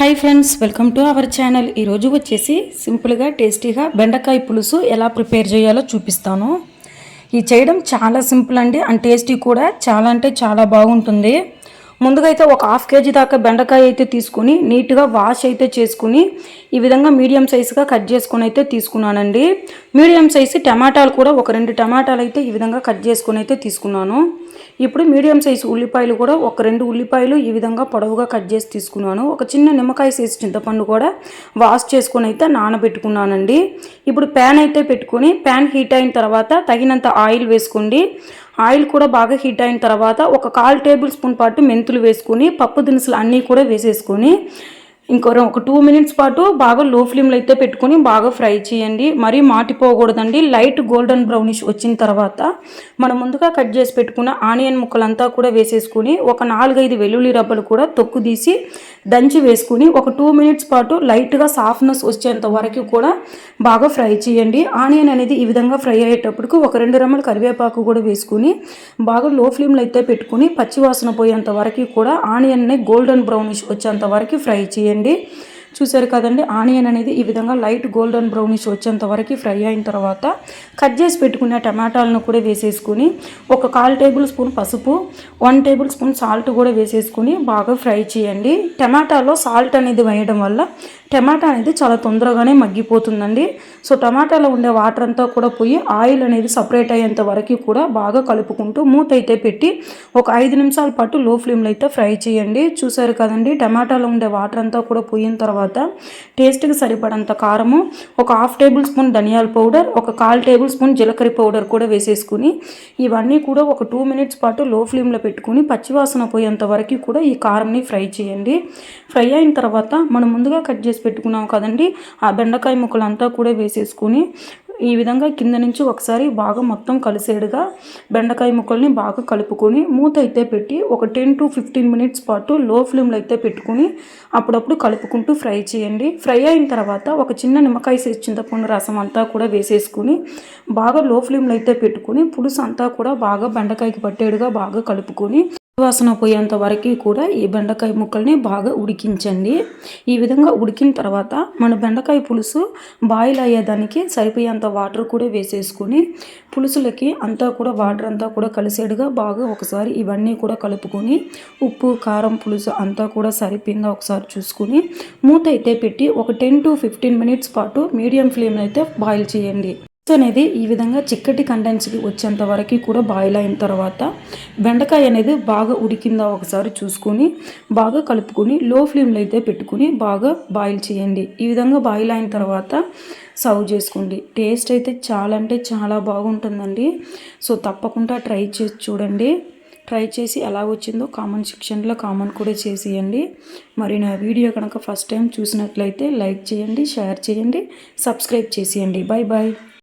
Hi friends, welcome to our channel. ఈరోజు వచ్చేసి సింపుల్గా టేస్టీగా బెండకాయ పులుసు ఎలా ప్రిపేర్ చేయాలో చూపిస్తాను. ఇది చేయడం చాలా సింపుల్ అండి, అండ్ టేస్టీ కూడా చాలా అంటే చాలా బాగుంటుంది. ముందుగా అయితే ఒక హాఫ్ కేజీ దాకా బెండకాయ అయితే తీసుకుని నీట్గా వాష్ అయితే చేసుకుని ఈ విధంగా మీడియం సైజుగా కట్ చేసుకుని అయితే తీసుకున్నానండి. మీడియం సైజు టమాటాలు కూడా ఒక 2 టమాటాలు అయితే ఈ విధంగా కట్ చేసుకుని అయితే తీసుకున్నాను. ఇప్పుడు మీడియం సైజు ఉల్లిపాయలు కూడా ఒక 2 ఉల్లిపాయలు ఈ విధంగా పొడవుగా కట్ చేసి తీసుకున్నాను. ఒక చిన్న నిమ్మకాయ సైజు చింతపండు కూడా వాష్ చేసుకుని అయితే నానబెట్టుకున్నానండి. ఇప్పుడు ప్యాన్ అయితే పెట్టుకుని ప్యాన్ హీట్ అయిన తర్వాత తగినంత ఆయిల్ వేసుకోండి. ఆయిల్ కూడా బాగా హీట్ అయిన తర్వాత ఒక 1/4 టేబుల్ స్పూన్ పాటు మెంతులు వేసుకొని పప్పు దినుసులు అన్నీ కూడా వేసేసుకొని ఒక 2 మినిట్స్ పాటు బాగా లో ఫ్లేమ్లో అయితే పెట్టుకొని బాగా ఫ్రై చేయండి. మరీ మాటిపోకూడదండి. లైట్ గోల్డెన్ బ్రౌనిష్ వచ్చిన తర్వాత మనం ముందుగా కట్ చేసి పెట్టుకున్న ఆనియన్ ముక్కలంతా కూడా వేసేసుకొని ఒక 4-5 వెల్లుల్లి రబ్బలు కూడా తొక్కు తీసి దంచి వేసుకుని ఒక 2 మినిట్స్ పాటు లైట్గా సాఫ్ట్నెస్ వచ్చేంత వరకు కూడా బాగా ఫ్రై చేయండి. ఆనియన్ అనేది ఈ విధంగా ఫ్రై అయ్యేటప్పటికి ఒక 2 రెమ్మలు కరివేపాకు కూడా వేసుకుని బాగా లో ఫ్లేమ్లో అయితే పెట్టుకుని పచ్చివాసన పోయేంత వరకు కూడా ఆనియన్ని గోల్డెన్ బ్రౌనిష్ వచ్చేంత వరకు ఫ్రై చేయండి. చూసారు కదండి, ఆనియన్ అనేది ఈ విధంగా లైట్ గోల్డెన్ బ్రౌనిష్ వచ్చేంత వరకు ఫ్రై అయిన తర్వాత కట్ చేసి పెట్టుకున్న టమాటాలను కూడా వేసేసుకుని ఒక 1/4 టేబుల్ స్పూన్ పసుపు, 1 టేబుల్ స్పూన్ సాల్ట్ కూడా వేసేసుకుని బాగా ఫ్రై చేయండి. టమాటాలో సాల్ట్ అనేది వేయడం వల్ల టమాటా అనేది చాలా తొందరగానే మగ్గిపోతుందండి. సో టమాటాలో ఉండే వాటర్ అంతా కూడా పోయి ఆయిల్ అనేది సపరేట్ అయ్యేంత వరకు కూడా బాగా కలుపుకుంటూ మూత అయితే పెట్టి ఒక 5 నిమిషాల పాటు లో ఫ్లేమ్లో అయితే ఫ్రై చేయండి. చూసారు కదండి, టమాటాలో ఉండే వాటర్ అంతా కూడా పోయిన తర్వాత టేస్ట్కి సరిపడంత కారము, ఒక 1/2 టేబుల్ స్పూన్ ధనియాల పౌడర్, ఒక 1/4 టేబుల్ స్పూన్ జీలకర్ర పౌడర్ కూడా వేసేసుకుని ఇవన్నీ కూడా ఒక 2 మినిట్స్ పాటు లో ఫ్లేమ్లో పెట్టుకుని పచ్చివాసన పోయేంత వరకు కూడా ఈ కారంని ఫ్రై చేయండి. ఫ్రై అయిన తర్వాత మనం ముందుగా కట్ చేసి పెట్టుకున్నాం కదండి, ఆ బెండకాయ ముక్కలంతా కూడా వేసేసుకుని ఈ విధంగా కింద నుంచి ఒకసారి బాగా మొత్తం కలిసేడుగా బెండకాయ ముక్కల్ని బాగా కలుపుకొని మూత అయితే పెట్టి ఒక 10 to 15 మినిట్స్ పాటు లో ఫ్లేమ్లో అయితే పెట్టుకుని అప్పుడప్పుడు కలుపుకుంటూ ఫ్రై చేయండి. ఫ్రై అయిన తర్వాత ఒక చిన్న నిమ్మకాయ సైజు చింతపండు రసం అంతా కూడా వేసేసుకుని బాగా లో ఫ్లేమ్లో అయితే పెట్టుకుని పులుసు అంతా కూడా బాగా బెండకాయకి పట్టేడుగా బాగా కలుపుకొని వాసన పోయేంత వరకు కూడా ఈ బెండకాయ ముక్కల్ని బాగా ఉడికించండి. ఈ విధంగా ఉడికిన తర్వాత మన బెండకాయ పులుసు బాయిల్ అయ్యేదానికి సరిపోయేంత వాటర్ కూడా వేసేసుకుని పులుసులకి అంతా కూడా వాటర్ అంతా కూడా కలిసేడుగా బాగా ఒకసారి ఇవన్నీ కూడా కలుపుకొని ఉప్పు కారం పులుసు అంతా కూడా సరిపోయిందా ఒకసారి చూసుకుని మూత అయితే పెట్టి ఒక 10 to 15 మినిట్స్ పాటు మీడియం ఫ్లేమ్లో అయితే బాయిల్ చేయండి. అనేది ఈ విధంగా చిక్కటి కంటెన్సీకి వచ్చేంత వరకు కూడా బాయిల్ అయిన తర్వాత బెండకాయ అనేది బాగా ఉడికిందా ఒకసారి చూసుకొని బాగా కలుపుకొని లో ఫ్లేమ్లో అయితే పెట్టుకుని బాగా బాయిల్ చేయండి. ఈ విధంగా బాయిల్ అయిన తర్వాత సర్వ్ చేసుకోండి. టేస్ట్ అయితే చాలా అంటే చాలా బాగుంటుందండి. సో తప్పకుండా ట్రై చేసి చూడండి. ట్రై చేసి ఎలా వచ్చిందో కామెంట్ సెక్షన్లో కామెంట్ కూడా చేసేయండి. మరి నా వీడియో కనుక ఫస్ట్ టైం చూసినట్లయితే లైక్ చేయండి, షేర్ చేయండి, సబ్స్క్రైబ్ చేసేయండి. Bye bye.